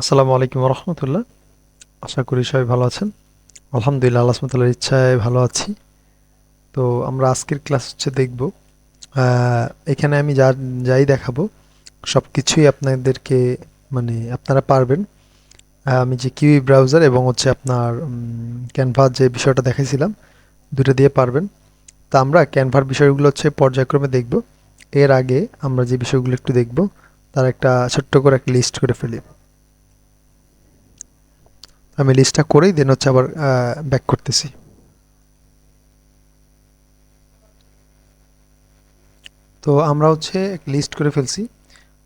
আসসালামু আলাইকুম রহমতুল্লাহ। আশা করি সবাই ভালো আছেন। আলহামদুলিল্লাহ, আল্লাহ সুবহানাহু ওয়া তাআলার ইচ্ছায় ভালো আছি। তো আমরা আজকের ক্লাস দেখব। এখানে আমি যাই দেখাবো সব কিছুই আপনাদেরকে আপনারা পারবেন। আমি যে কিউই ব্রাউজার এবং আপনার ক্যানভা যে বিষয়টা দেখাইছিলাম দুটো দিয়ে পারবেন। তা আমরা ক্যানভার বিষয়গুলো পর্যায়ক্রমে দেখব। এর আগে আমরা যে বিষয়গুলো একটু দেখব তার একটা ছোট্ট করে একটা লিস্ট করে ফেলি। আমি লিস্টটা করেই দেন আবার ব্যাক করতেছি। তো আমরা লিস্ট করে ফেলছি।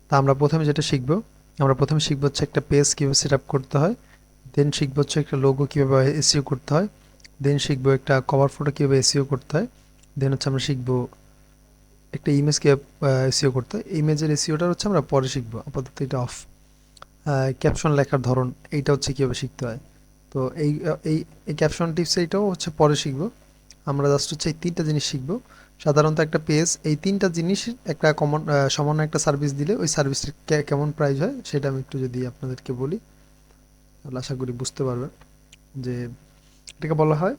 তা আমরা প্রথমে যেটা শিখব, আমরা প্রথমে শিখব একটা পেজ কীভাবে সেট আপ করতে হয়। দেন শিখব একটা লোগো কীভাবে এসইও করতে হয়। দেন শিখব একটা কভার ফটো কীভাবে এসইও করতে হয়। দেন আমরা শিখব একটা ইমেজ কীভাবে এসইও করতে হয়। ইমেজের এসইওটা আমরা পরে শিখব, আপাতত এটা অফ। ক্যাপশন লেখার ধরন এইটা কীভাবে শিখতে হয়। তো এই এই ক্যাপশন টিপস এইটাও পরে শিখব। আমরা জাস্ট এই তিনটা জিনিস শিখব। সাধারণত একটা পেজ এই তিনটা জিনিস একটা কমন সামান্য একটা সার্ভিস দিলে ওই সার্ভিসের কেমন প্রাইস হয় সেটা আমি একটু যদি আপনাদেরকে বলি তাহলে আশা করি বুঝতে পারবেন যে এটাকে বলা হয়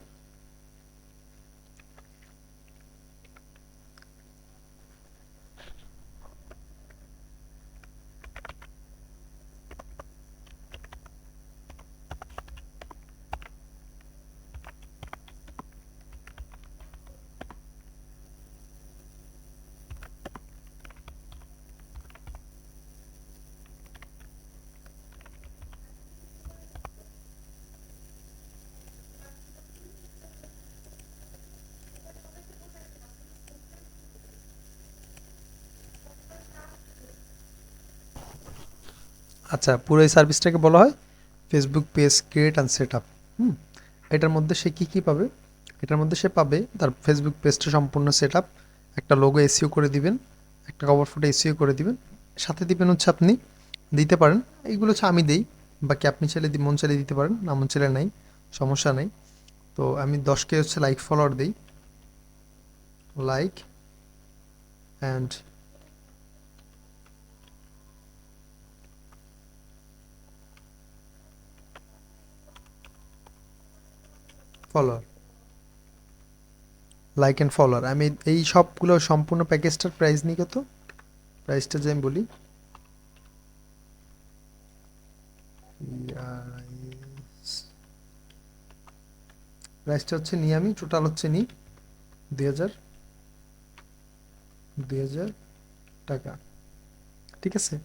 আচ্ছা, পুরো এই সার্ভিসটাকে বলা হয় Facebook page create and set up. হুম এটার মধ্যে সে কী কী পাবে? এটার মধ্যে সে পাবে তার ফেসবুক পেজটা সম্পূর্ণ সেট আপ, একটা লোগো এসইও করে দিবেন, একটা কভার ফটো এসইও করে দিবেন, সাথে দিবেন আপনি দিতে পারেন এইগুলো আমি দেই, বাকি আপনি চাইলে মন চাইলে দিতে পারেন, না মন চাইলে নাই, সমস্যা নেই। তো আমি 10কে লাইক ফলোয়ার দিই, like and follower, like and follower. আমি এই সবগুলো সম্পূর্ণ প্যাকেজটার প্রাইস নিই কত? প্রাইসটা যে আমি বলি, প্রাইসটা নিই আমি টোটাল নিই 2000 2000 টাকা, ঠিক আছে।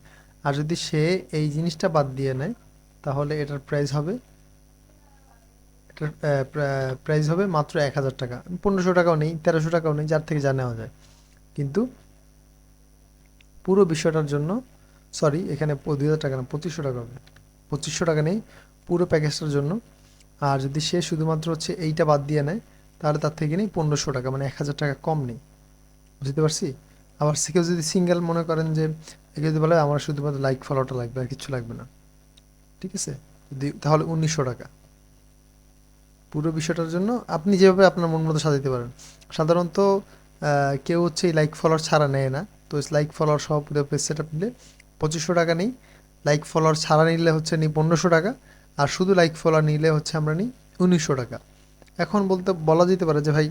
আর যদি সে এই জিনিসটা বাদ দিয়ে নেয় তাহলে এটার প্রাইস হবে, এটার প্রাইস হবে মাত্র 1000 টাকা। 1500 টাকাও নেই, 1300 টাকাও নেই, যার থেকে যা নেওয়া যায়। কিন্তু পুরো বিষয়টার জন্য, সরি এখানে 2000 টাকা না 2500 টাকা হবে, 2500 টাকা নেই পুরো প্যাকেজটার জন্য। আর যদি সে শুধুমাত্র এইটা বাদ দিয়ে নেয় তাহলে তার থেকে নেই 1500 টাকা, মানে 1000 টাকা কম নেই। বুঝতে পারছি? আবার সে কেউ যদি সিঙ্গেল মনে করেন যে একে যদি বলে আমার শুধুমাত্র লাইক ফলোটা লাগবে আর কিছু লাগবে না, ঠিক আছে, যদি তাহলে 1900 টাকা। পুরো বিষয়টার জন্য আপনি যেভাবে আপনার মন মতো সাজাতে পারেন। সাধারণত কেউ এই লাইক ফলোয়ার ছাড়া নেয় না, তো লাইক ফলোয়ার সহ পুরো পেজ সেট আপ নিলে 2500 টাকা নেই, লাইক ফলোয়ার ছাড়া নিলে নিই 1500 টাকা, আর শুধু লাইক ফলোয়ার নিলে আমরা নিই 1900 টাকা। এখন বলা যেতে পারে যে ভাই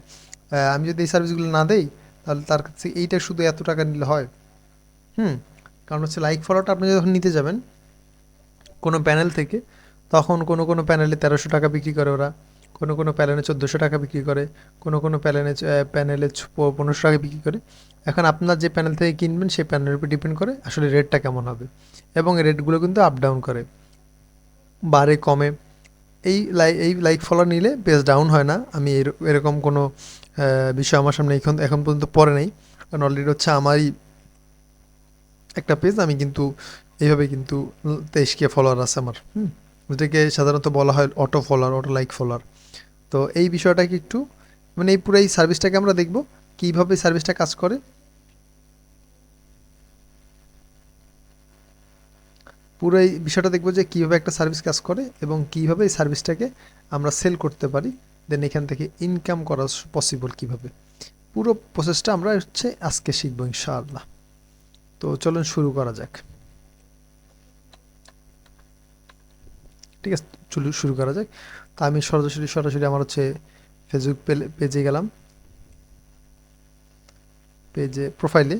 আমি যদি এই সার্ভিসগুলো না দেই তাহলে তার কাছে এইটা শুধু এত টাকা নিলে হয়। হুম কারণ লাইক ফলোয়ারটা আপনি যখন নিতে যাবেন কোনো প্যানেল থেকে, তখন কোনো কোনো প্যানেলে 1300 টাকা বিক্রি করে ওরা, কোনো কোনো প্যানেলে 1400 টাকা বিক্রি করে, কোনো কোনো প্যানেলে 1500 টাকা বিক্রি করে। এখন আপনার যে প্যানেল থেকে কিনবেন সেই প্যানেলের উপর ডিপেন্ড করে আসলে রেটটা কেমন হবে, এবং এই রেটগুলো কিন্তু আপ ডাউন করে, বাড়ে কমে। এই লাইক ফলোয়ার নিলে পেজ ডাউন হয় না। আমি এরকম কোনো বিষয় আমার সামনে এখন পর্যন্ত পড়ে নেই, কারণ অলরেডি আমারই একটা পেজ, আমি কিন্তু এইভাবে কিন্তু 23K ফলোয়ার আছে আমার। যেটাকে সাধারণত বলা হয় auto follower, auto like follower. তো এই বিষয়টাকে একটু এই পুরো এই সার্ভিসটাকে আমরা দেখব কীভাবে সার্ভিসটা কাজ করে। পুরো এই বিষয়টা দেখবো যে কীভাবে একটা সার্ভিস কাজ করে এবং কীভাবে এই সার্ভিসটাকে আমরা সেল করতে পারি, দেন এখান থেকে ইনকাম করা পসিবল কীভাবে। পুরো প্রসেসটা আমরা আজকে শিখবো ইনশাআল্লাহ। তো চলুন শুরু করা যাক। ঠিক আছে, চলুন শুরু করা যাক। তো আমি সরাসরি আমার হচ্ছে ফেসবুক পেজে গেলাম, পেজে প্রোফাইলে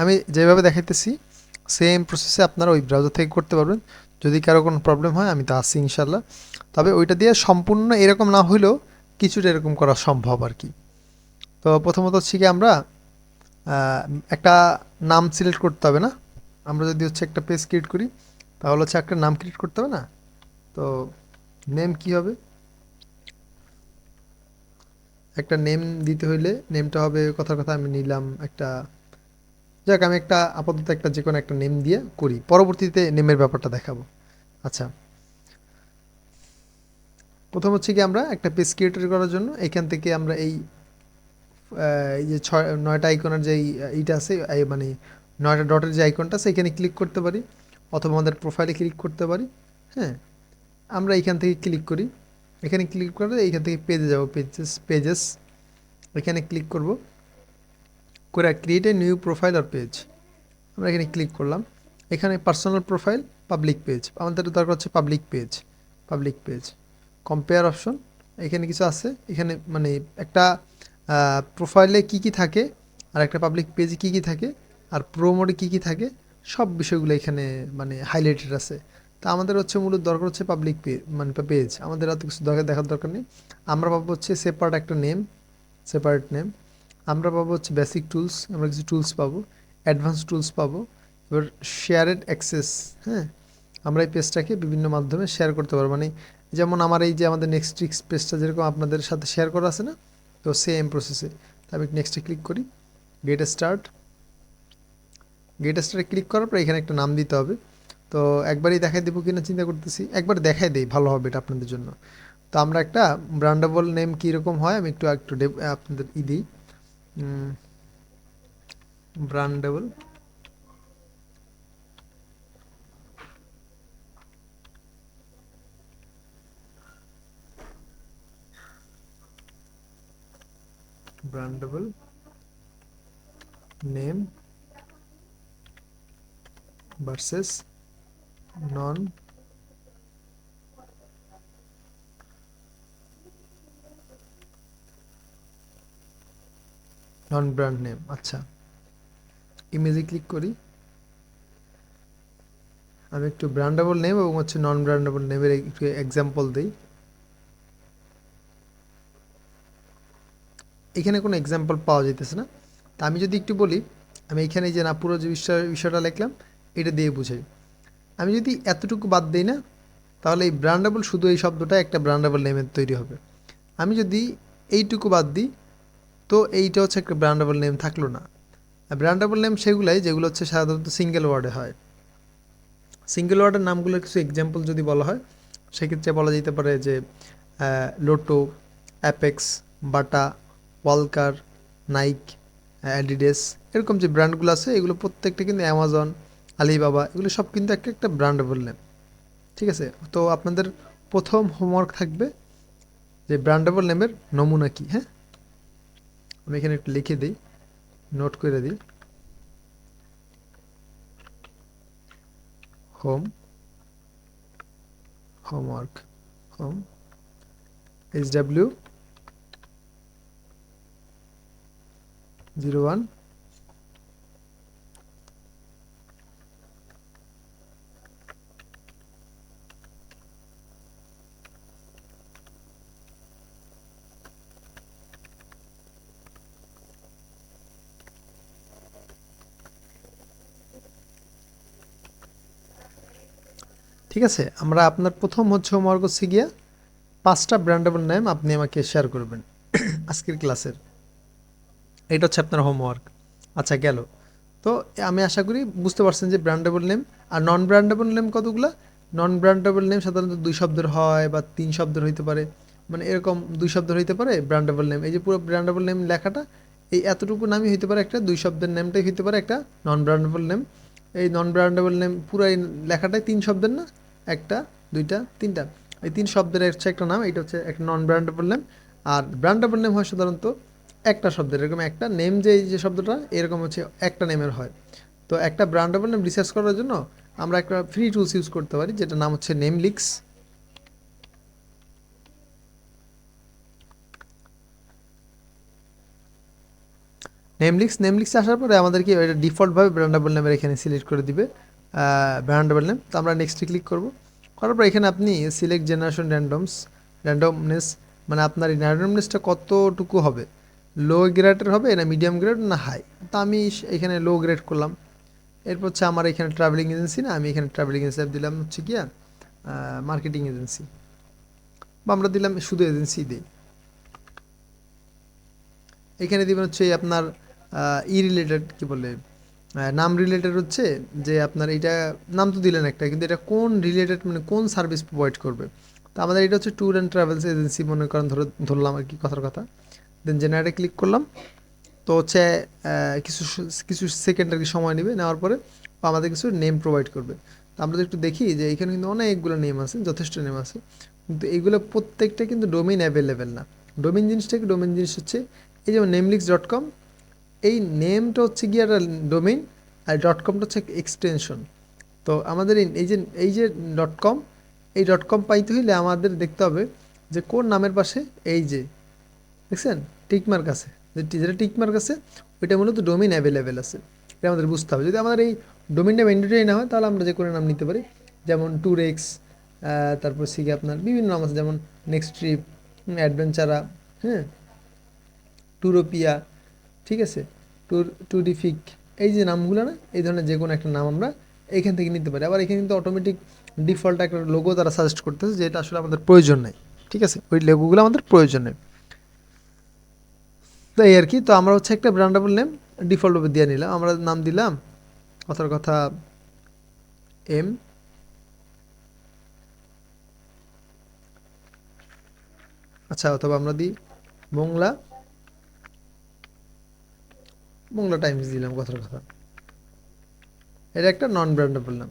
আমি যেভাবে দেখাইতেছি সেম প্রসেসে আপনারা ওই ব্রাউজার থেকে করতে পারবেন। যদি কারো কোনো প্রবলেম হয় আমি তো আছি ইনশাল্লাহ। তবে ওইটা দিয়ে সম্পূর্ণ এরকম না হলেও কিছুটা এরকম করা সম্ভব আর কি। তো প্রথমত হচ্ছে কি আমরা আহ, একটা নাম সিলেক্ট করতে হবে না? আমরা যদি হচ্ছে একটা পেজ ক্রিয়েট করি তাহলে হচ্ছে একটা নাম ক্রিয়েট করতে হবে না? তো নেম কি হবে? একটা নেম দিতে হইলে নেমটা হবে, কথার কথা আমি নিলাম একটা, যাক আমি একটা আপাতত একটা যে কোনো একটা নেম দিয়ে করি, পরবর্তীতে নেমের ব্যাপারটা দেখাবো। আচ্ছা, প্রথম হচ্ছে কি আমরা একটা পেজ ক্রিয়েট করার জন্য এখান থেকে আমরা এই যে নয়টা আইকনের যে এইটা আছে, মানে নয়টা ডটের যে আইকনটা আছে এখানে ক্লিক করতে পারি, অথবা আমাদের প্রোফাইলে ক্লিক করতে পারি। হ্যাঁ, আমরা এখান থেকে ক্লিক করি, এখানে ক্লিক করে এইখান থেকে পেজে যাব, পেজেস এখানে ক্লিক করব, করে ক্রিয়েট এ নিউ প্রোফাইল আর পেজ আমরা এখানে ক্লিক করলাম। এখানে পার্সোনাল প্রোফাইল, পাবলিক পেজ, আমাদের দরকার হচ্ছে পাবলিক পেজ কম্পেয়ার অপশন এখানে কিছু আছে, এখানে মানে একটা প্রোফাইলে কি কি থাকে আর একটা পাবলিক পেজে কি কি থাকে আর প্রো মোডে কি কি থাকে, সব বিষয়গুলো এখানে মানে হাইলাইটেড আছে। তা আমাদের হচ্ছে মূলত দরকার হচ্ছে পাবলিক পেজ, মানে পেজ, আমাদের এত কিছু দেখার দরকার নেই। আমরা পাবো হচ্ছে সেপারেট একটা নেম, সেপারেট নেম। আমরা পাবো হচ্ছে বেসিক টুলস, আমরা কিছু টুলস পাবো, অ্যাডভান্স টুলস পাবো। এবার শেয়ারেড অ্যাক্সেস, হ্যাঁ, আমরা এই পেজটাকে বিভিন্ন মাধ্যমে শেয়ার করতে পারবো, মানে যেমন আমার এই যে আমাদের নেক্সট ট্রিক্স পেজটা যেরকম আপনাদের সাথে শেয়ার করা আছে না, তো সেম প্রসেসে। তো আমি নেক্সটে ক্লিক করি, গেট স্টার্ট, ক্লিক করার পর এখানে একটা নাম দিতে হবে। তো একবারই দেখাই দেবো কিনা চিন্তা করতেছি, একবার দেখাই দেই, ভালো হবে এটা আপনাদের জন্য। তো আমরা একটা ব্র্যান্ডেবল নেম কীরকম হয় আমি একটু একটু আপনাদের দিই, brandable brandable name versus non brand name. আচ্ছা, ইমেজে ক্লিক করি, আমি একটু ব্র্যান্ডেবল নেম এবং হচ্ছে নন ব্র্যান্ডেবল নেমের একটু এক্সাম্পল দিই। এখানে কোনো এক্সাম্পল পাওয়া যাইতেছে না। তা আমি যদি একটু বলি, আমি এখানে যে না পুরো যে বিষয়টা লিখলাম এটা দিয়ে বুঝাই। আমি যদি এতটুকু বাদ দিই না, তাহলে এই ব্র্যান্ডেবল, শুধু এই শব্দটা একটা ব্র্যান্ডেবল নেমের তৈরি হবে। আমি যদি এইটুকু বাদ দিই, তো এইটা হচ্ছে একটা ব্র্যান্ডেবল নেম থাকলো না। ব্র্যান্ডেবল নেম সেগুলাই যেগুলো হচ্ছে সাধারণত সিঙ্গেল ওয়ার্ডে হয়। সিঙ্গেল ওয়ার্ডের নামগুলোর কিছু এক্সাম্পল যদি বলা হয়, সেক্ষেত্রে বলা যেতে পারে যে লোটো, অ্যাপেক্স, বাটা, ওয়ালকার, নাইক, অ্যাডিডাস, এরকম যে ব্র্যান্ডগুলো আছে এগুলো প্রত্যেকটা কিন্তু অ্যামাজন, আলিবাবা, এগুলো সব কিন্তু একটা একটা ব্র্যান্ডেবল নেম। ঠিক আছে, তো আপনাদের প্রথম হোমওয়ার্ক থাকবে যে ব্র্যান্ডেবল নেমের নমুনা কি। হ্যাঁ, আমি এখানে একটু লিখে দিই, নোট করে দিই, হোম, হোমওয়ার্ক, হোম, HW01। ঠিক আছে, আমরা আপনার প্রথম হচ্ছে হোমওয়ার্ক হচ্ছে গিয়া 5টা ব্র্যান্ডেবল নেম আপনি আমাকে শেয়ার করবেন আজকের ক্লাসের, এটা হচ্ছে আপনার হোমওয়ার্ক। আচ্ছা, গেল। তো আমি আশা করি বুঝতে পারছেন যে ব্র্যান্ডেবল নেম আর নন ব্র্যান্ডেবল নেম কতগুলা। নন ব্র্যান্ডেবল নেম সাধারণত 2 শব্দের হয় বা 3 শব্দের হইতে পারে, মানে এরকম 2 শব্দের হইতে পারে ব্র্যান্ডেবল নেম। এই যে পুরো ব্র্যান্ডেবল নেম লেখাটা, এই এতটুকু নামই হইতে পারে একটা 2 শব্দের নেমটাই হইতে পারে একটা নন ব্র্যান্ডেবল নেম। এই নন ব্র্যান্ডেবল নেম পুরো এই লেখাটাই 3 শব্দের না, একটা, দুইটা, তিনটা, এই 3 শব্দের হচ্ছে একটা নাম, এটা হচ্ছে একটা নন ব্র্যান্ডেবল নেম। আর ব্র্যান্ডেবল নেম হয় সাধারণত একটা শব্দের, এরকম একটা নেম, যে এই যে শব্দটা এরকম হচ্ছে একটা নেমের হয়। তো একটা ব্র্যান্ডেবল নেম রিসার্চ করার জন্য আমরা একটা ফ্রি টুলস ইউজ করতে পারি, যেটা নাম হচ্ছে নেমলিক্স। নেমলিক্স আসার পরে আমাদেরকে এটা ডিফল্টভাবে ব্র্যান্ডেবল নেমের এখানে সিলেক্ট করে দিবে ব্র্যান্ডেবল নেম। তো আমরা নেক্সটে ক্লিক করব। করার পর এখানে আপনি সিলেক্ট জেনারেশন র্যান্ডমনেস, মানে আপনার এই র্যান্ডমনেসটা কতটুকু হবে, লো গ্রেডের হবে না মিডিয়াম গ্রেড না হাই। তো আমি এখানে লো গ্রেড করলাম। এরপর হচ্ছে আমার এখানে ট্রাভেলিং এজেন্সি না, আমি এখানে ট্রাভেলিং এজেন্সি দিলাম হচ্ছে গিয়া মার্কেটিং এজেন্সি, বা আমরা দিলাম শুধু এজেন্সি দিই। এখানে দিবেন হচ্ছে আপনার রিলেটেড কি বলে নাম রিলেটেড হচ্ছে যে আপনার এটা নাম তো দিলেন একটা, কিন্তু এটা কোন রিলেটেড মানে কোন সার্ভিস প্রোভাইড করবে। তো আমাদের এটা হচ্ছে ট্যুর অ্যান্ড ট্রাভেলস এজেন্সি মনে করেন ধরলাম আর কি কথার কথা। দেন জেনারেটে ক্লিক করলাম। তো হচ্ছে কিছু কিছু সেকেন্ড আর কি সময় নেবে, নেওয়ার পরে আমাদের কিছু নেম প্রোভাইড করবে। তো আমরা একটু দেখি যে এখানে কিন্তু অনেকগুলো নেম আছে, যথেষ্ট নেম আছে, কিন্তু এইগুলো প্রত্যেকটা কিন্তু ডোমেইন অ্যাভেলেবেল না। ডোমেইন জিনিসটা কি, ডোমেইন জিনিস হচ্ছে এই যেমন নেমলিক্স.com, এই নেমটা হচ্ছে গিয়ে একটা ডোমেইন, আর .comটা হচ্ছে এক্সটেনশন। তো আমাদের এই যে .com, এই .com পাইতে হইলে আমাদের দেখতে হবে যে কোন নামের পাশে এই যে দেখছেন টিকমার্ক আছে, যেটা টিকমার্ক আছে ওইটা মূলত ডোমেইন অ্যাভেলেবেল আছে, এটা আমাদের বুঝতে হবে। যদি আমাদের এই ডোমেইনটা ম্যান্ডেটরি না হয় তাহলে আমরা যে কোনো নাম নিতে পারি, যেমন ট্যুরেক্স, তারপর সিগে আপনার বিভিন্ন নাম আছে, যেমন নেক্সট ট্রিপ, অ্যাডভেঞ্চারা, হ্যাঁ, ট্যুরোপিয়া, ঠিক আছে, ট্যুরিফিক, এই যে নামগুলো না, এই ধরনের যে কোনো একটা নাম আমরা এইখান থেকে নিতে পারি। আবার এখানে কিন্তু অটোমেটিক ডিফল্ট একটা লোগো তারা সাজেস্ট করতেছে, যেটা আসলে আমাদের প্রয়োজন নেই, ঠিক আছে, ওই লোগোগুলো আমাদের প্রয়োজন নেই। তো এই আর কি। তো আমরা হচ্ছে একটা ব্র্যান্ডেবল নেম ডিফল্টভাবে দিয়ে নিলাম, আমরা নাম দিলাম কথার কথা এম, আচ্ছা, অথবা আমরা দিই মোংলা মোংলা টাইমস দিলাম কথার কথা। এটা একটা নন ব্র্যান্ডেবল নাম।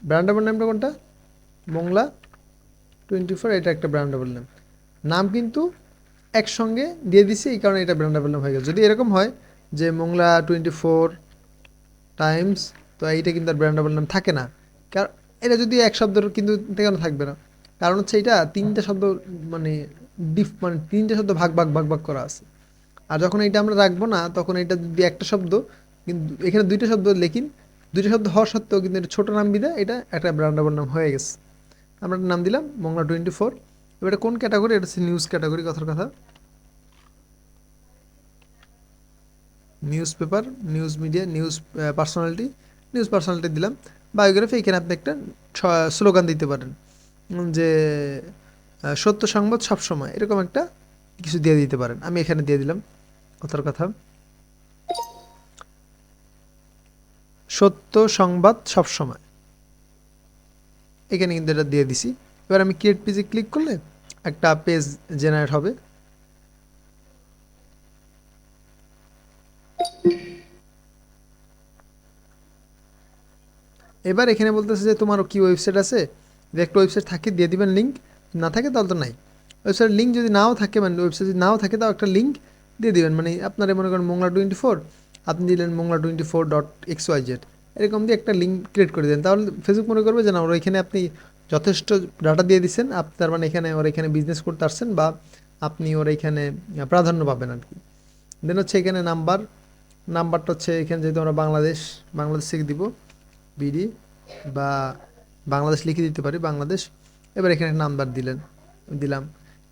ব্র্যান্ডেবল নামটা কোনটা, মোংলা 24, এটা একটা ব্র্যান্ডেবল নাম। নাম কিন্তু একসঙ্গে দিয়ে দিছি, এই কারণে এটা ব্র্যান্ডেবল নাম হয়ে গেছে। যদি এরকম হয় যে মোংলা 24 টাইমস, তো এইটা কিন্তু আর ব্র্যান্ডেবল নাম থাকে না। কারণ এটা যদি এক শব্দের কিন্তু কেন থাকবে না, কারণ হচ্ছে এটা তিনটা শব্দ মানে মানে তিনটা শব্দ ভাগ ভাগ ভাগ ভাগ করা আছে। আর যখন এটা আমরা রাখবো না, তখন এটা যদি একটা শব্দ, কিন্তু এখানে দুইটা শব্দ লেকিন দুইটা শব্দ হওয়া সত্ত্বেও কিন্তু এটা ছোট নাম বিদা এটা একটা ব্র্যান্ডেবল নাম হয়ে গেছে। আমরা নাম দিলাম মোংলা 24। এবার এটা কোন ক্যাটাগরি, এটা হচ্ছে নিউজ ক্যাটাগরি কথার কথা, news paper, news media, news personality দিলাম। বায়োগ্রাফি, এখানে আপনি একটা স্লোগান দিতে পারেন যে সত্য সংবাদ সবসময়, এরকম একটা কিছু দিয়ে দিতে পারেন। আমি এখানে দিয়ে দিলাম কথার কথা সত্য সংবাদ সবসময়, এখানে কিন্তু এটা দিয়ে দিছি। এবার আমি ক্রিয়েট পেজে ক্লিক করলে একটা পেজ জেনারেট হবে। এবার এখানে বলতেছে যে তোমার কি ওয়েবসাইট আছে, যদি একটা ওয়েবসাইট থাকে দিয়ে দিবেন লিঙ্ক, না থাকে তাহলে তো নাই। ওয়েবসাইট লিঙ্ক যদি নাও থাকে, মানে ওয়েবসাইট যদি নাও থাকে তাও একটা লিঙ্ক দিয়ে দিবেন। মানে আপনারা মনে করেন মোংলা 24, আপনি দিলেন moংলা24.xyz, এরকম দিয়ে একটা লিঙ্ক ক্রিয়েট করে দেন, তাহলে ফেসবুক মনে করবে যে না, ওরা এখানে আপনি যথেষ্ট ডাটা দিয়ে দিচ্ছেন, আপনার মানে এখানে ওরা এখানে বিজনেস করতে আসছেন, বা আপনি ওরা এখানে প্রাধান্য পাবেন আর কি। দেন হচ্ছে এখানে নাম্বারটা হচ্ছে এখানে যেহেতু আমরা বাংলাদেশ থেকে দিব বিডি, বা বাংলাদেশ লিখে দিতে পারি বাংলাদেশ। এবার এখানে নাম্বার দিলাম।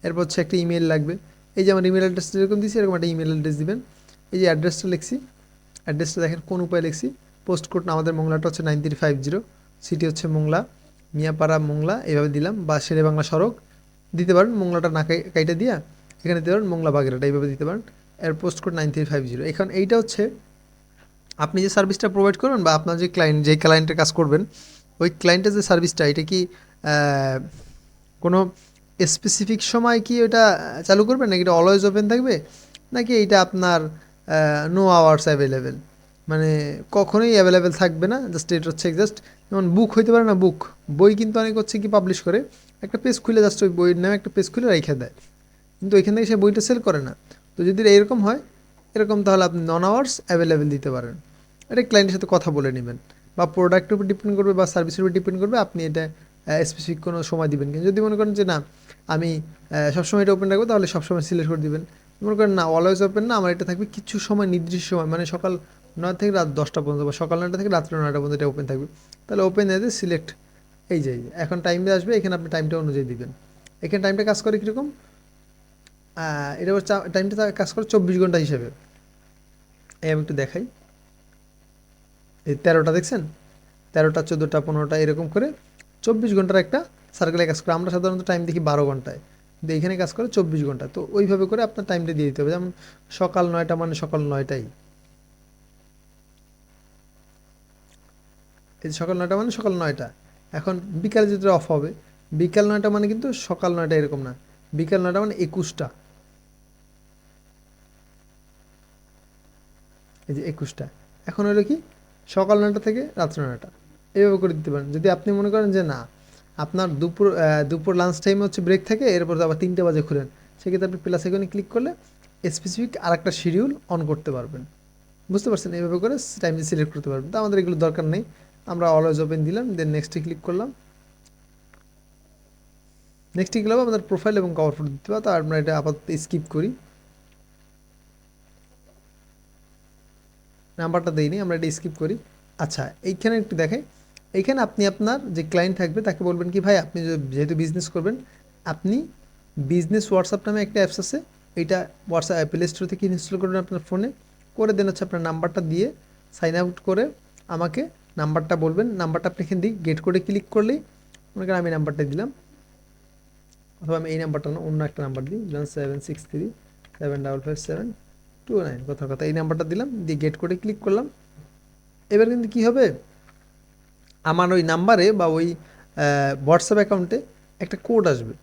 এরপর হচ্ছে একটা ইমেল লাগবে। এই যে আমার ইমেল অ্যাড্রেস যেরকম দিয়েছি এরকম একটা ইমেল অ্যাড্রেস দিবেন। এই যে অ্যাড্রেসটা লিখছি, অ্যাড্রেসটা দেখেন কোন উপায়ে লিখছি, পোস্ট কোড আমাদের মোংলাটা হচ্ছে 9350, সিটি হচ্ছে মোংলা, মিয়াপাড়া মোংলা, এইভাবে দিলাম, বা শেরে বাংলা সড়ক দিতে পারেন, মোংলাটা না কাইটা দিয়া এখানে দিতে পারেন মোংলা বাগেরহাট, এইভাবে দিতে পারেন। এর পোস্ট কোড 9350। এখন এইটা হচ্ছে আপনি যে সার্ভিসটা প্রোভাইড করবেন, বা আপনার যে ক্লায়েন্টের কাজ করবেন, ওই ক্লায়েন্টের যে সার্ভিসটা, এটা কি কোনো স্পেসিফিক সময় কি ওটা চালু করবেন, নাকি এটা অলওয়েজ ওপেন থাকবে, নাকি এইটা আপনার নো আওয়ার্স অ্যাভেলেবেল, মানে কখনোই অ্যাভেলেবেল থাকবে না, জাস্ট এটা হচ্ছে জাস্ট যেমন বুক হইতে পারে না, বই কিন্তু অনেক হচ্ছে কি পাবলিশ করে একটা পেজ খুলে জাস্ট ওই বইয়ের নামে একটা পেজ খুলে রেখে দেয়, কিন্তু ওইখান থেকে সে বইটা সেল করে না। তো যদি এরকম হয়, এরকম তাহলে আপনি নন আওয়ার্স অ্যাভেলেবেল দিতে পারেন। এটা ক্লায়েন্টের সাথে কথা বলে নেবেন, বা প্রোডাক্টের উপর ডিপেন্ড করবে বা সার্ভিসের উপর ডিপেন্ড করবে আপনি এটা স্পেসিফিক কোনো সময় দিবেন। কিন্তু যদি মনে করেন যে না আমি সবসময় এটা ওপেন রাখবো, তাহলে সবসময় সিলেক্ট করে দিবেন। মনে করেন না অলওয়েজ ওপেন না, আমার এটা থাকবে কিছু সময়, নির্দিষ্ট সময়, মানে সকাল 9 থেকে রাত 10টা পর্যন্ত, বা সকাল 9টা থেকে রাত্রে 9টা পর্যন্ত এটা ওপেন থাকবে। তাহলে ওপেন দিয়ে সিলেক্ট, এই যে এখন টাইম দিয়ে আসবে, এখানে আপনি টাইমটা অনুযায়ী দিবেন। এখানে টাইমটা কাজ করে কীরকম, এটা টাইমটা কাজ করে 24 ঘন্টা হিসেবে। এই আমি একটু দেখাই, এই 13টা দেখছেন, 13টা 14টা 15টা এরকম করে 24 ঘন্টার একটা সার্কেলে কাজ করে। আমরা সাধারণত টাইম দেখি 12 ঘন্টায়, কিন্তু এইখানে কাজ করে 24 ঘন্টা। তো ওইভাবে করে আপনার টাইমটা দিয়ে দিতে হবে। যেমন সকাল 9টা মানে সকাল 9টাই, এই যে সকাল 9টা মানে সকাল 9টা। এখন বিকালে যেটা অফ হবে, বিকাল 9টা মানে কিন্তু সকাল 9টা এরকম না, বিকাল 9টা মানে 21টা, এই যে 21টা। এখন হলো কি সকাল 9টা থেকে রাত্র 9টা, এইভাবে করে দিতে পারেন। যদি আপনি মনে করেন যে না আপনার দুপুর লাঞ্চ টাইমে হচ্ছে ব্রেক থাকে, এরপর আবার 3টে বাজে খুলেন, সেক্ষেত্রে আপনি প্লাস আইকনে ক্লিক করলে স্পেসিফিক আরেকটা শিডিউল অন করতে পারবেন। বুঝতে পারছেন, এইভাবে করে টাইম সিলেক্ট করতে পারবেন। তো আমাদের এগুলো দরকার নেই, আমরা অলওয়েজ ওপেন দিলাম, দেন নেক্সটে ক্লিক করলাম। নেক্সটে গেলে আমাদের প্রোফাইল এবং কভার ফটো দিতে হবে, তো আমরা এটা আপাতত স্কিপ করি, নাম্বারটা দেইনি, আমরা এটা স্কিপ করি। আচ্ছা এইখানে একটু দেখাই, এইখানে আপনি আপনার যে ক্লায়েন্ট থাকবে তাকে বলবেন কি ভাই আপনি যেহেতু বিজনেস করবেন, আপনি বিজনেস হোয়াটসঅ্যাপ নামে একটা অ্যাপস আছে, এইটা হোয়াটসঅ্যাপ প্লে স্টোর থেকে ইনস্টল করবেন আপনার ফোনে, করে দেন হচ্ছে আপনার নাম্বারটা দিয়ে সাইন আউট করে আমাকে নাম্বারটা বলবেন। নাম্বারটা আপনি এখান দিয়ে গেট করে ক্লিক করলেই, মনে করেন আমি নাম্বারটা দিলাম, অথবা আমি এই নাম্বারটা না অন্য একটা নাম্বার দিই, 763 755 729, কথার কথা এই নাম্বারটা দিলাম, দিয়ে গেট করে ক্লিক করলাম। এবার কিন্তু কী হবে, আমার ওই নাম্বারে বা ওই হোয়াটসঅ্যাপ অ্যাকাউন্টে একটা কোড আসবে।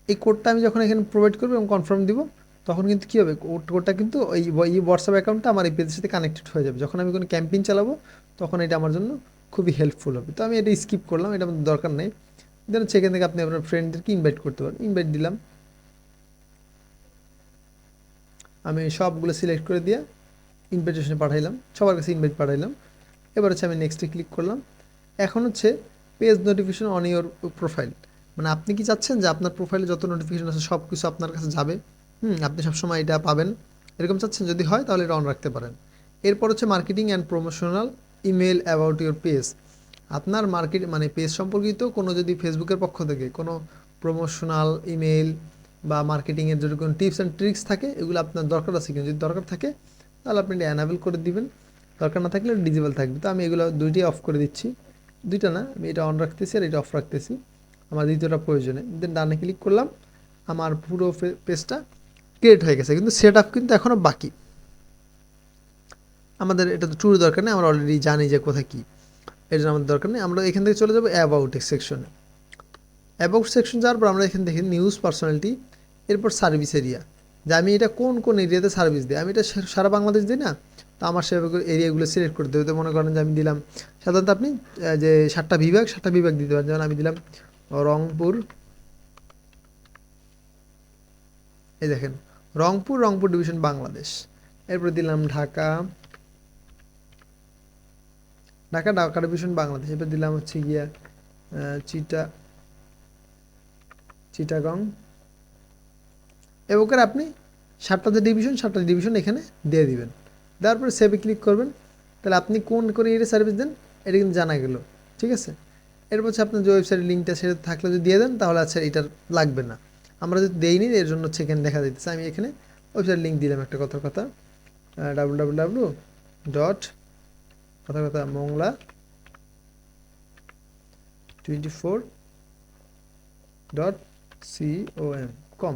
এই কোডটা আমি যখন এখানে প্রোভাইড করবো এবং কনফার্ম দিব, তখন কিন্তু কী হবে, কোডটা কিন্তু এই হোয়াটসঅ্যাপ অ্যাকাউন্টটা আমার এই পেজের সাথে কানেক্টেড হয়ে যাবে। যখন আমি কোনো ক্যাম্পেইন চালাবো তখন এটা আমার জন্য খুবই হেল্পফুল হবে। তো আমি এটা স্কিপ করলাম, এটা আমাদের দরকার নেই। দেন সেখান থেকে আপনি আপনার ফ্রেন্ডদেরকে ইনভাইট করতে পারেন, ইনভাইট দিলাম, আমি সবগুলো সিলেক্ট করে দিয়ে ইনভাইটেশনে পাঠাইলাম, সবার কাছে ইনভাইট পাঠাইলাম। এবার হচ্ছে আমি নেক্সটে ক্লিক করলাম। এখন হচ্ছে page notification on your profile, মানে আপনি কি চাচ্ছেন যে আপনার প্রোফাইলে যত নোটিফিকেশন আছে সব কিছু আপনার কাছে যাবে, আপনি সবসময় এটা পাবেন, এরকম চাচ্ছেন? যদি হয় তাহলে এটা অন রাখতে পারেন। এরপর হচ্ছে marketing and promotional email about your page, আপনার মার্কেট মানে পেজ সম্পর্কিত কোনো যদি ফেসবুকের পক্ষ থেকে কোনো প্রমোশনাল ইমেল বা মার্কেটিংয়ের যদি কোনো টিপস অ্যান্ড ট্রিক্স থাকে, এগুলো আপনার দরকার আছে কিনা, যদি দরকার থাকে তাহলে আপনি এটা অ্যানাবেল করে দিবেন, দরকার না থাকলে ডিজেবল থাকবে। তো আমি এগুলো দুইটাই অফ করে দিচ্ছি, দুইটা না আমি এটা অন রাখতেছি আর এটা অফ রাখতেছি, আমার দ্বিতীয়টা প্রয়োজনে। দেন ডানে ক্লিক করলাম, আমার পুরো পেজটা ক্রিয়েট হয়ে গেছে, কিন্তু সেট আপ কিন্তু এখনও বাকি। আমাদের এটা তো ট্যুর দরকার নেই, আমরা অলরেডি জানি যে কোথায় কী, এর জন্য আমাদের দরকার নেই। আমরা এখান থেকে চলে যাবো অ্যাবাউট সেকশনে। অ্যাবাউট সেকশন যাওয়ার পর আমরা এখান থেকে নিউজ পার্সোনালিটি, এরপর সার্ভিস এরিয়া, যে আমি এটা কোন কোন এরিয়াতে সার্ভিস দিই, আমি এটা সারা বাংলাদেশ দিই না, তো আমার সেভাবে এরিয়াগুলো সিলেক্ট করতে হবে। তো মনে করেন যে আমি দিলাম, সাধারণত আপনি যে 7টা বিভাগ দিতে পারেন, যেমন আমি দিলাম রংপুর, এই দেখেন রংপুর ডিভিশন বাংলাদেশ। এরপর দিলাম ঢাকা ডিভিশন বাংলাদেশ। এরপর দিলাম হচ্ছে গিয়া চিটাগং। এবার আপনি 7টা ডিভিশন এখানে দিয়ে দিবেন, দেওয়ার পরে সেভে ক্লিক করবেন। তাহলে আপনি কোন এরিয়া সার্ভিস দেন এটা কিন্তু জানা গেল, ঠিক আছে। এরপর হচ্ছে আপনার যে ওয়েবসাইটের লিঙ্কটা সেটা থাকলে যদি দিয়ে দেন তাহলে আচ্ছা এটার লাগবে না, আমরা যদি দেইনি এর জন্য হচ্ছে এখানে দেখা দিতেছে। আমি এখানে ওয়েবসাইট লিঙ্ক দিলাম একটা কথার কথা www ডট কথার কথা মংলা 24.com।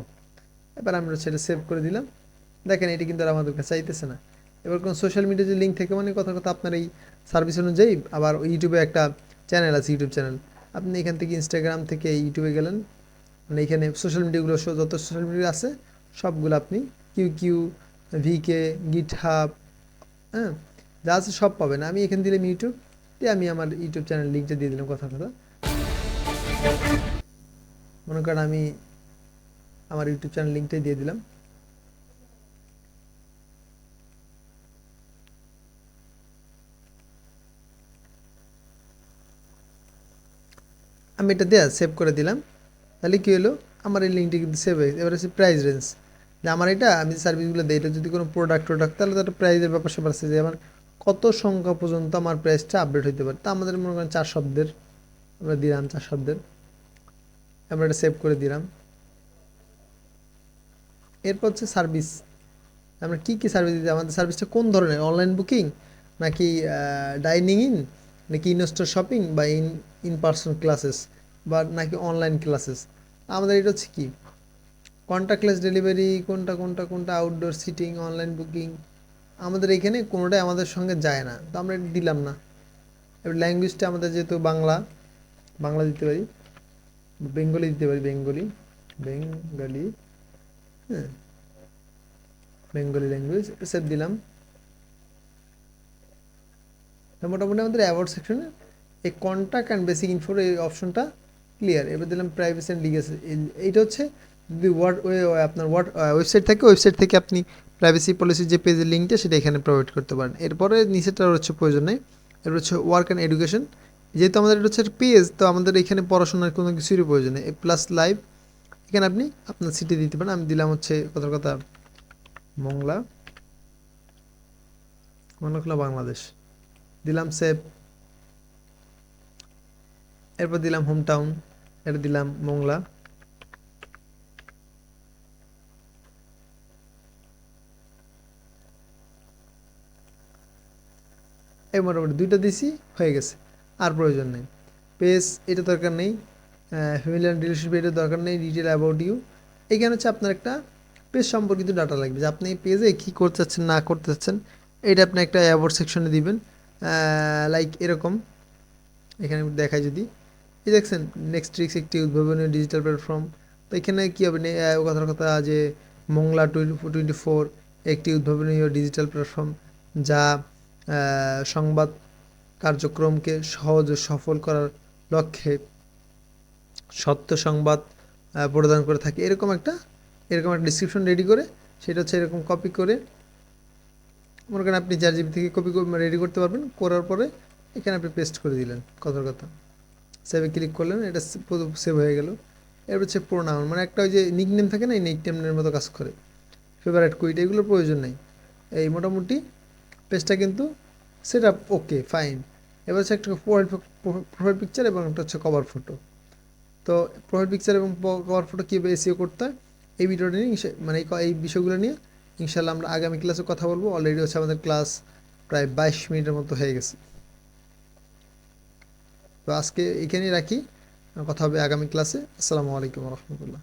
এবার আমরা সেটা সেভ করে দিলাম। দেখেন এটি কিন্তু আর আমাদের কাছে চাইতেছে না। এবার কোনো সোশ্যাল মিডিয়া যে লিঙ্ক থেকে মানে কথা আপনার এই সার্ভিস অনুযায়ী, আবার ইউটিউবে একটা চ্যানেল আছে, ইউটিউব চ্যানেল, আপনি এখান থেকে ইনস্টাগ্রাম থেকে ইউটিউবে গেলেন, মানে এখানে সোশ্যাল মিডিয়াগুলো যত সোশ্যাল মিডিয়া আছে সবগুলো আপনি কিউ, ভিকে, গিটহাব, হ্যাঁ যা আছে সব পাবেন। আমি এখানে দিলাম ইউটিউব, দিয়ে আমি আমার ইউটিউব চ্যানেল লিঙ্কটা দিয়ে দিলাম কথা, মনে করেন আমি আমার ইউটিউব চ্যানেল লিঙ্কটাই দিয়ে দিলাম। আমি এটা দেয়া সেভ করে দিলাম। তাহলে কি হলো, আমার এই লিঙ্কটি কিন্তু সেভ হয়ে গেছে। এবার হচ্ছে প্রাইস রেঞ্জ, যে আমার এটা আমি যে সার্ভিসগুলো দিই, এটা যদি কোনো প্রোডাক্ট তাহলে তো একটা প্রাইসের ব্যাপার স্যাপার আছে, যে আমার কত সংখ্যা পর্যন্ত আমার প্রাইসটা আপডেট হতে পারে। তা আমাদের মনে করেন 4 শব্দের আমরা দিলাম, 4 শব্দের, আমরা এটা সেভ করে দিলাম। এরপর হচ্ছে সার্ভিস, আমরা কি কি সার্ভিস দিতে, আমাদের সার্ভিসটা কোন ধরনের, অনলাইন বুকিং নাকি ডাইনিং ইন নাকি ইন স্টোর শপিং বা ইন পার্সন ক্লাসেস বা নাকি অনলাইন ক্লাসেস। আমাদের এটা হচ্ছে কি কন্টাক্টলেস ডেলিভারি, কোনটা আউটডোর সিটিং, অনলাইন বুকিং, আমাদের এখানে কোনোটাই আমাদের সঙ্গে যায় না, তো আমরা এটা দিলাম না। এবার ল্যাঙ্গুয়েজটা আমাদের যেহেতু বাংলা, বাংলা দিতে পারি, বেঙ্গলি দিতে পারি, বেঙ্গলি, বেঙ্গলি, হ্যাঁ, বেঙ্গলি ল্যাঙ্গুয়েজ সেভ দিলাম। মোটামুটি আমাদের অ্যাওয়ার্ড সেকশনে এই কন্ট্যাক্ট অ্যান্ড বেসিক ইনফোর এই অপশনটা ক্লিয়ার। এবার দিলাম প্রাইভেসি অ্যান্ড লিগ্যাসি, এইটা হচ্ছে যদি আপনার ওয়েবসাইট থাকে, ওয়েবসাইট থেকে আপনি প্রাইভেসি পলিসির যে পেজের লিঙ্কটা সেটা এখানে প্রোভাইড করতে পারেন। এরপরে নিচেটার হচ্ছে প্রয়োজন নেই। এরপর হচ্ছে ওয়ার্ক অ্যান্ড এডুকেশন, যেহেতু আমাদের এটা হচ্ছে পেজ, তো আমাদের এখানে পড়াশোনার কোনো কিছুরই প্রয়োজন নেই। প্লাস লাইভ, এখানে আপনি আপনার সিটি দিতে পারেন। আমি দিলাম হচ্ছে কথার কথা মংলা, মংলা বাংলাদেশ, দিলাম সেভ। এরপর দিলাম হোম টাউন, এটা দিলাম মংলা। এই মোটামুটি দুইটা দিছি, হয়ে গেছে, আর প্রয়োজন নেই। পেজ এটা দরকার নেই, ফ্যামিলি অ্যান্ড রিলেশনশিপ এটা দরকার নেই, ডিটেল অ্যাবাউট ইউ। এখানে হচ্ছে আপনার একটা পেজ সম্পর্কিত ডাটা লাগবে, যে আপনি এই পেজে কী করতে চাচ্ছেন না করতে চাচ্ছেন, এটা আপনি একটা অ্যাবাউট সেকশনে দিবেন। লাইক এরকম, এখানে দেখায় যদি, এই দেখছেন নেক্সট ট্রিক্স একটি উদ্ভাবনীয় ডিজিটাল প্ল্যাটফর্ম। তো এখানে কী হবে, কথার কথা যে মংলা 24 একটি উদ্ভাবনীয় ডিজিটাল প্ল্যাটফর্ম, যা সংবাদ কার্যক্রমকে সহজ ও সফল করার লক্ষ্যে সত্য সংবাদ প্রদান করে থাকে। এরকম একটা ডিসক্রিপশন রেডি করে, সেটা হচ্ছে এরকম কপি করে, মনে করেন আপনি চ্যাটজিপিটি থেকে কপি রেডি করতে পারবেন। করার পরে এখানে আপনি পেস্ট করে দিলেন, কথার কথা সেভে ক্লিক করলেন, এটা সেভ হয়ে গেল। এরপর হচ্ছে প্রোনাউন, মানে একটা ওই যে নিকনেম থাকে না, এই নিকনেমের মতো কাজ করে। ফেভারিট কুইট, এগুলোর প্রয়োজন নেই। এই মোটামুটি পেজটা কিন্তু সেট আপ ওকে ফাইন। এবার হচ্ছে একটা প্রোফাইল পিকচার এবং একটা হচ্ছে কভার ফটো। তো প্রোফাইল পিকচার এবং কভার ফটো কীভাবে এসিও করতে হয়, এই ভিডিওটা নিয়ে মানে এই বিষয়গুলো নিয়ে ইনশাল্লাহ আমরা আগামী ক্লাসে কথা বলবো। অলরেডি হচ্ছে আমাদের ক্লাস প্রায় 22 মিনিটের মতো হয়ে গেছে। তো আজকে এখানেই রাখি, কথা হবে আগামী ক্লাসে। আসসালামু আলাইকুম রহমতুল্লাহ।